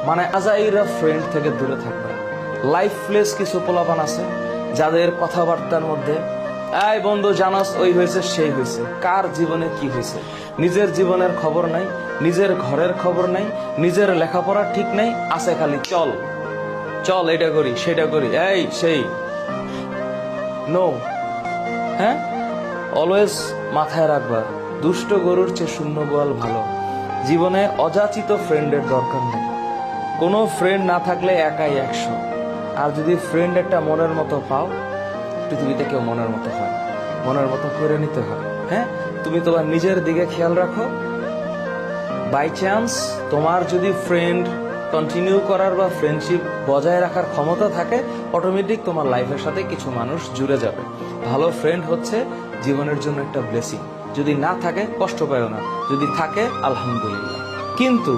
মানে আজাইরা ফ্রেন্ড থেকে দূরে থাকবে। লাইফলেস কিছু পোলাপান আছে যাদের কথাবার্তার মধ্যে এই বন্ধু জানাস ওই হয়েছে সেই হয়েছে, কার জীবনে কি হয়েছে, নিজের জীবনের খবর নাই, নিজের ঘরের খবর নাই, নিজের লেখাপড়া ঠিক নাই, আছে খালি চল চল এটা করি সেটা করি এই সেই। নো, হ্যাঁ, অলওয়েজ মাথায় রাখবা দুষ্ট গরুর চেয়ে শূন্য গোয়াল ভালো। জীবনে অযাচিত ফ্রেন্ডের দরকার নেই। কোনো ফ্রেন্ড না থাকলে একাই 100। আর যদি ফ্রেন্ড একটা মনের মতো পাও, পৃথিবীতে কেউ মনের মতো হয়, মনের মতো করে নিতে হয়। হ্যাঁ, তুমি তোমার নিজের দিকে খেয়াল রাখো। বাই চান্স তোমার যদি ফ্রেন্ড কন্টিনিউ করার বা ফ্রেন্ডশিপ বজায় রাখার ক্ষমতা থাকে, অটোমেটিক তোমার লাইফের সাথে কিছু মানুষ জুড়ে যাবে। ভালো ফ্রেন্ড হচ্ছে জীবনের জন্য একটা ব্লেসিং। যদি না থাকে কষ্ট পায়ও না, যদি থাকে আলহামদুলিল্লাহ। কিন্তু